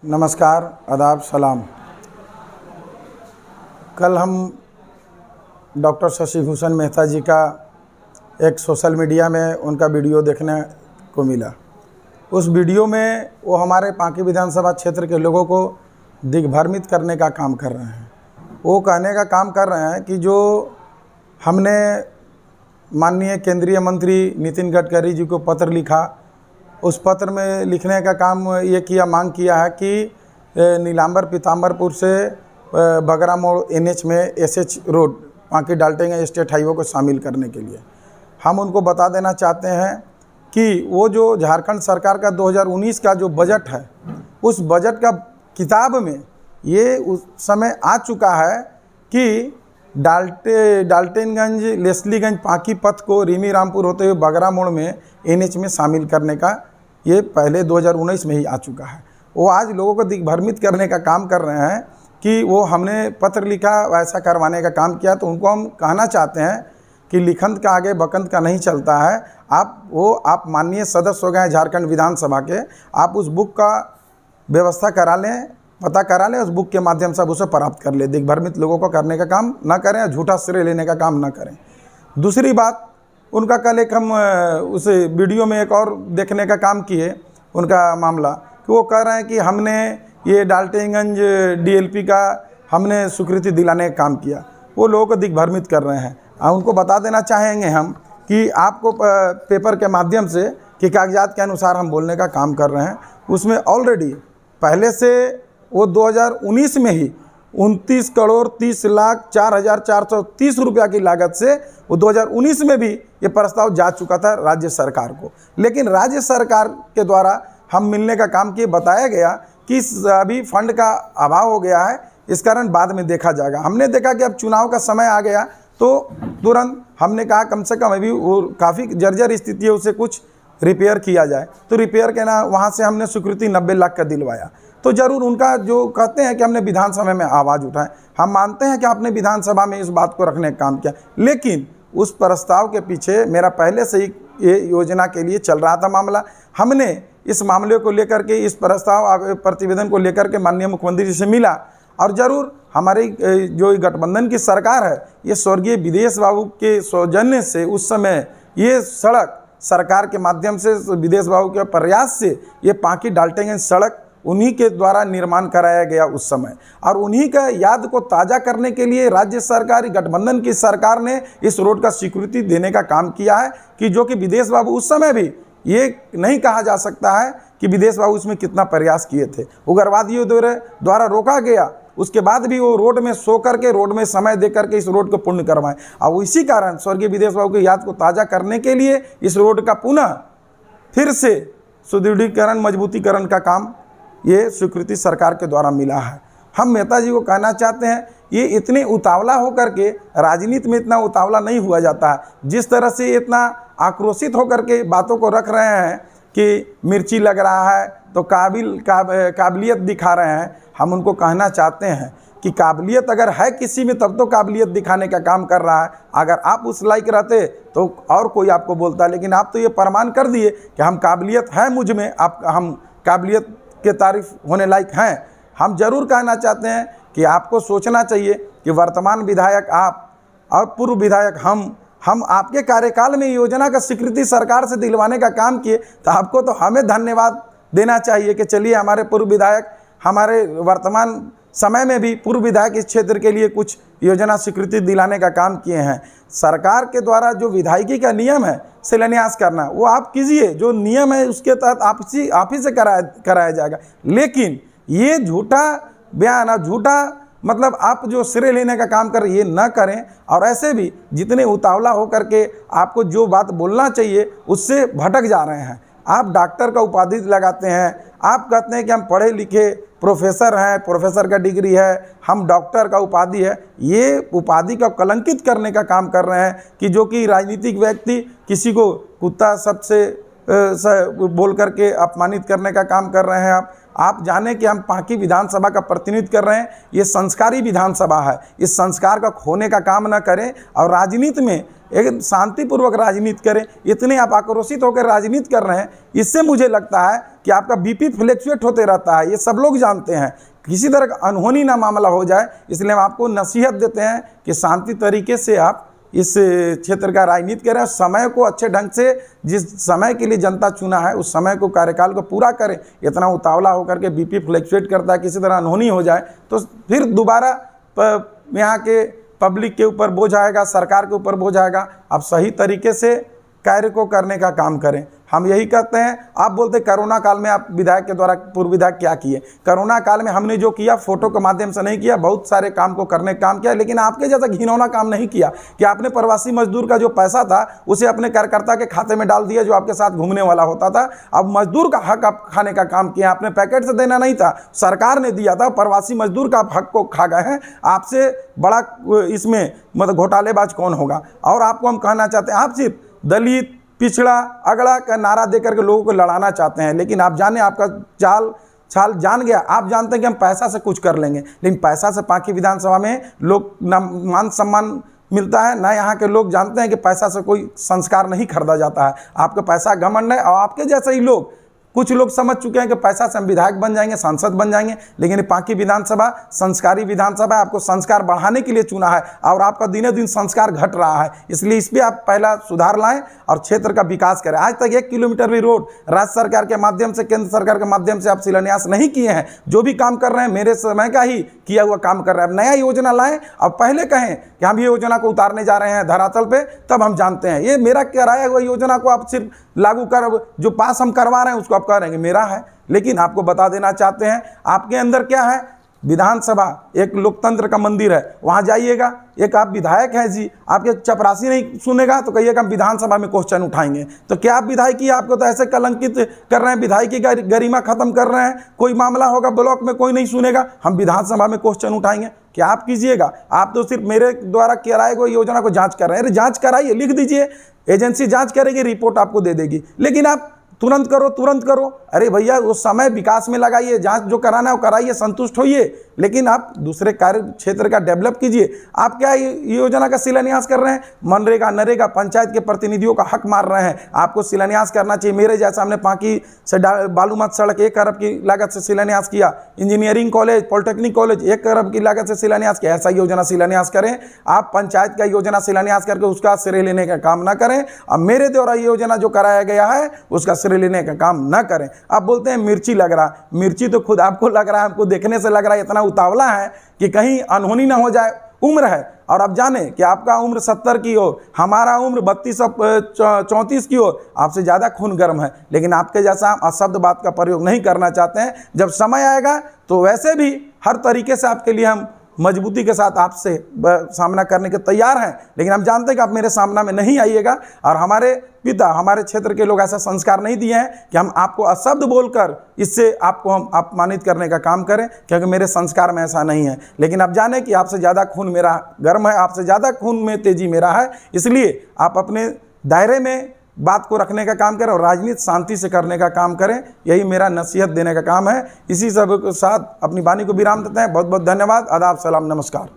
नमस्कार, आदाब, सलाम। कल हम डॉक्टर शशि भूषण मेहता जी का एक सोशल मीडिया में उनका वीडियो देखने को मिला। उस वीडियो में वो हमारे पांकी विधानसभा क्षेत्र के लोगों को दिग्भ्रमित करने का काम कर रहे हैं। वो कहने का काम कर रहे हैं कि जो हमने माननीय केंद्रीय मंत्री नितिन गडकरी जी को पत्र लिखा, उस पत्र में लिखने का काम ये किया, मांग किया है कि नीलांबर पीताम्बरपुर से बगरा मोड़ NH में SH road Panki Daltonganj state highway को शामिल करने के लिए हम उनको बता देना चाहते हैं कि वो जो झारखंड सरकार का 2019 का जो बजट है, उस बजट का किताब में ये उस समय आ चुका है कि डाल्टेनगंज लेस्लीगंज पांकी पथ को रिमी रामपुर होते हुए बगरा मोड़ में NH में शामिल करने का ये पहले 2019 में ही आ चुका है। वो आज लोगों को दिग्भ्रमित करने का काम कर रहे हैं कि वो हमने पत्र लिखा, वैसा करवाने का काम किया। तो उनको हम कहना चाहते हैं कि लिखंत का आगे बकंत का नहीं चलता है। आप माननीय सदस्य हो गए हैं झारखंड विधानसभा के, आप उस बुक का व्यवस्था करा लें, पता करा लें, उस बुक के माध्यम से आप उसे प्राप्त कर लें। दिग्भ्रमित लोगों को करने का काम ना करें, झूठा श्रेय लेने का काम ना करें। दूसरी बात, उनका कल एक हम उस वीडियो में एक और देखने का काम किए उनका मामला कि वो कह रहे हैं कि हमने ये डाल्टेनगंज DLP का हमने स्वीकृति दिलाने का काम किया। वो लोगों को दिग्भ्रमित कर रहे हैं। उनको बता देना चाहेंगे हम कि आपको पेपर के माध्यम से कि कागजात के अनुसार हम बोलने का काम कर रहे हैं। उसमें ऑलरेडी पहले से वो 2019 में ही 29,30,04,430 रुपया की लागत से वो 2019 में भी ये प्रस्ताव जा चुका था राज्य सरकार को। लेकिन राज्य सरकार के द्वारा हम मिलने का काम किए, बताया गया कि अभी फंड का अभाव हो गया है, इस कारण बाद में देखा जाएगा। हमने देखा कि अब चुनाव का समय आ गया तो तुरंत हमने कहा कम से कम अभी वो काफ़ी जर्जर स्थिति है, उसे कुछ रिपेयर किया जाए। तो रिपेयर के ना वहाँ से हमने स्वीकृति 90 लाख का दिलवाया। तो ज़रूर उनका जो कहते हैं कि हमने विधानसभा में आवाज़ उठाए, हम मानते हैं कि आपने विधानसभा में इस बात को रखने का काम किया, लेकिन उस प्रस्ताव के पीछे मेरा पहले से ही ये योजना के लिए चल रहा था मामला। हमने इस मामले को लेकर के, इस प्रस्ताव प्रतिवेदन को लेकर के माननीय मुख्यमंत्री जी से मिला, और ज़रूर हमारी जो गठबंधन की सरकार है, ये स्वर्गीय विदेश बाबू के सौजन्य से उस समय ये सड़क सरकार के माध्यम से, विदेश बाबू के प्रयास से ये पांकी डाल्टेंगंज सड़क उन्हीं के द्वारा निर्माण कराया गया उस समय। और उन्हीं का याद को ताज़ा करने के लिए राज्य सरकार, गठबंधन की सरकार ने इस रोड का स्वीकृति देने का काम किया है कि जो कि विदेश बाबू उस समय भी ये नहीं कहा जा सकता है कि विदेश बाबू इसमें कितना प्रयास किए थे। उग्रवादियों द्वारा रोका गया, उसके बाद भी वो रोड में सो करके, रोड में समय दे करके इस रोड को पूर्ण करवाएं। और इसी कारण स्वर्गीय विदेश बाबू की याद को ताज़ा करने के लिए इस रोड का पुनः फिर से सुदृढ़ीकरण, मजबूतीकरण का काम ये स्वीकृति सरकार के द्वारा मिला है। हम मेहता जी को कहना चाहते हैं, ये इतने उतावला होकर के, राजनीति में इतना उतावला नहीं हुआ जाता है। जिस तरह से इतना आक्रोशित होकर के बातों को रख रहे हैं कि मिर्ची लग रहा है तो काबिलियत दिखा रहे हैं, हम उनको कहना चाहते हैं कि काबिलियत अगर है किसी में तब तो काबिलियत दिखाने का काम कर रहा है। अगर आप उस लायक रहते तो और कोई आपको बोलता, लेकिन आप तो ये प्रमाण कर दिए कि हम काबिलियत है मुझ में, हम काबिलियत के तारीफ होने लायक हैं। हम जरूर कहना चाहते हैं कि आपको सोचना चाहिए कि वर्तमान विधायक आप और पूर्व विधायक हम आपके कार्यकाल में योजना का स्वीकृति सरकार से दिलवाने का काम किए, तो आपको तो हमें धन्यवाद देना चाहिए कि चलिए हमारे पूर्व विधायक हमारे वर्तमान समय में भी पूर्व विधायक इस क्षेत्र के लिए कुछ योजना स्वीकृति दिलाने का काम किए हैं। सरकार के द्वारा जो विधायकी का नियम है शिलान्यास करना, वो आप कीजिए, जो नियम है उसके तहत आप ही से कराया जाएगा। लेकिन ये झूठा बयान और झूठा मतलब आप जो श्रेय लेने का काम कर, ये ना करें। और ऐसे भी जितने उतावला होकर के आपको जो बात बोलना चाहिए उससे भटक जा रहे हैं। आप डॉक्टर का उपाधि लगाते हैं, आप कहते हैं कि हम पढ़े लिखे प्रोफेसर हैं, प्रोफेसर का डिग्री है, हम डॉक्टर का उपाधि है। ये उपाधि का कलंकित करने का काम कर रहे हैं कि जो कि राजनीतिक व्यक्ति किसी को कुत्ता सबसे बोल करके अपमानित करने का काम कर रहे हैं। आप जाने कि हम पांकी विधानसभा का प्रतिनिधित्व कर रहे हैं, ये संस्कारी विधानसभा है। इस संस्कार का खोने का काम न करें और राजनीति में एक शांतिपूर्वक राजनीति करें। इतने आप आक्रोशित होकर राजनीति कर रहे हैं, इससे मुझे लगता है कि आपका बीपी फ्लक्चुएट होते रहता है। ये सब लोग जानते हैं, किसी तरह का अनहोनी ना मामला हो जाए, इसलिए हम आपको नसीहत देते हैं कि शांति तरीके से आप इस क्षेत्र का राजनीति करें। समय को अच्छे ढंग से, जिस समय के लिए जनता चुना है उस समय को, कार्यकाल को पूरा करें। इतना उतावला होकर के बीपी फ्लक्चुएट करता है, किसी तरह अनहोनी हो जाए तो फिर दोबारा यहाँ के पब्लिक के ऊपर बोझ आएगा, सरकार के ऊपर बोझ आएगा। आप सही तरीके से कार्य को करने का काम करें, हम यही कहते हैं। आप बोलते कोरोना काल में आप विधायक के द्वारा, पूर्व विधायक क्या किए? कोरोना काल में हमने जो किया फोटो के माध्यम से नहीं किया, बहुत सारे काम को करने का काम किया, लेकिन आपके जैसा घिनौना काम नहीं किया कि आपने प्रवासी मजदूर का जो पैसा था उसे अपने कार्यकर्ता के खाते में डाल दिया जो आपके साथ घूमने वाला होता था। अब मजदूर का हक आप खाने का काम किया, आपने पैकेट से देना नहीं था, सरकार ने दिया था। प्रवासी मजदूर का आप हक को खा गए हैं। आपसे बड़ा इसमें मतलब घोटालेबाज कौन होगा? और आपको हम कहना चाहते हैं, आप सिर्फ दलित, पिछड़ा, अगड़ा का नारा देकर के लोगों को लड़ाना चाहते हैं, लेकिन आप जाने आपका छाल जान गया। आप जानते हैं कि हम पैसा से कुछ कर लेंगे, लेकिन पैसा से पांकी विधानसभा में लोग न मान सम्मान मिलता है, ना यहाँ के लोग जानते हैं कि पैसा से कोई संस्कार नहीं खरीदा जाता है। आपका पैसा घमंड है और आपके जैसे ही लोग, कुछ लोग समझ चुके हैं कि पैसा से हम विधायक बन जाएंगे, सांसद बन जाएंगे, लेकिन ये पांकी विधानसभा संस्कारी विधानसभा है। आपको संस्कार बढ़ाने के लिए चुना है और आपका दिनों दिन संस्कार घट रहा है, इसलिए इस पर आप पहला सुधार लाएं और क्षेत्र का विकास करें। आज तक 1 किलोमीटर भी रोड राज्य सरकार के माध्यम से, केंद्र सरकार के माध्यम से आप शिलान्यास नहीं किए हैं। जो भी काम कर रहे हैं मेरे समय का ही किया हुआ काम कर रहे हैं। अब नया योजना लाएं और पहले कहें कि हम ये योजना को उतारने जा रहे हैं धरातल पे, तब हम जानते हैं। ये मेरा कराया हुआ योजना को आप सिर्फ लागू कर, जो पास हम करवा रहे हैं उसको आप कह रहे हैं मेरा है, लेकिन आपको बता देना चाहते हैं आपके अंदर क्या है। विधानसभा एक लोकतंत्र का मंदिर है, वहां जाइएगा। एक आप विधायक हैं जी, आपके चपरासी नहीं सुनेगा तो कहिएगा हम विधानसभा में क्वेश्चन उठाएंगे। तो क्या आप विधायकी, आपको तो ऐसे कलंकित कर रहे हैं, विधायकी का गरिमा खत्म कर रहे हैं। कोई मामला होगा ब्लॉक में कोई नहीं सुनेगा, हम विधानसभा में क्वेश्चन उठाएंगे। क्या आप कीजिएगा? आप तो सिर्फ मेरे द्वारा कराए गए योजना को जांच कर रहे हैं। अरे जांच कराइए, लिख दीजिए, एजेंसी जांच करेगी, रिपोर्ट आपको दे देगी, लेकिन आप तुरंत करो तुरंत करो। अरे भैया वो समय विकास में लगाइए, जांच जो कराना है वो कराइए, संतुष्ट होइए, लेकिन आप दूसरे कार्य क्षेत्र का डेवलप कीजिए। आप क्या योजना का शिलान्यास कर रहे हैं? मनरेगा, नरेगा, पंचायत के प्रतिनिधियों का हक मार रहे हैं। आपको शिलान्यास करना चाहिए। मेरे जैसा हमने पांकी से बालूमत सड़क 1 अरब की लागत से शिलान्यास किया, इंजीनियरिंग कॉलेज, पॉलिटेक्निक कॉलेज 1 अरब की लागत से शिलान्यास किया। ऐसा योजना शिलान्यास करें। आप पंचायत का योजना शिलान्यास करके उसका श्रेय लेने का काम ना करें। अब मेरे द्वारा योजना जो कराया गया है उसका श्रेय लेने का काम ना करें। आप बोलते हैं मिर्ची लग रहा, मिर्ची तो खुद आपको लग रहा है, हमको देखने से लग रहा है। इतना उतावला है कि कहीं अनहोनी ना हो जाए। उम्र है और आप जाने कि आपका उम्र 70 की हो, हमारा उम्र 32-34 की हो, आपसे ज़्यादा खून गर्म है, लेकिन आपके जैसा हम अशब्द बात का प्रयोग नहीं करना चाहते हैं। जब समय आएगा तो वैसे भी हर तरीके से आपके लिए हम मजबूती के साथ आपसे सामना करने के तैयार हैं, लेकिन हम जानते हैं कि आप मेरे सामना में नहीं आइएगा। और हमारे पिता, हमारे क्षेत्र के लोग ऐसा संस्कार नहीं दिए हैं कि हम आपको अशब्द बोलकर इससे आपको हम अपमानित करने का काम करें, क्योंकि मेरे संस्कार में ऐसा नहीं है। लेकिन आप जाने कि आपसे ज़्यादा खून मेरा गर्म है, आपसे ज़्यादा खून में तेजी मेरा है, इसलिए आप अपने दायरे में बात को रखने का काम करें और राजनीति शांति से करने का काम करें। यही मेरा नसीहत देने का काम है। इसी सब के साथ अपनी वाणी को विराम देते हैं। बहुत बहुत धन्यवाद। आदाब, सलाम, नमस्कार।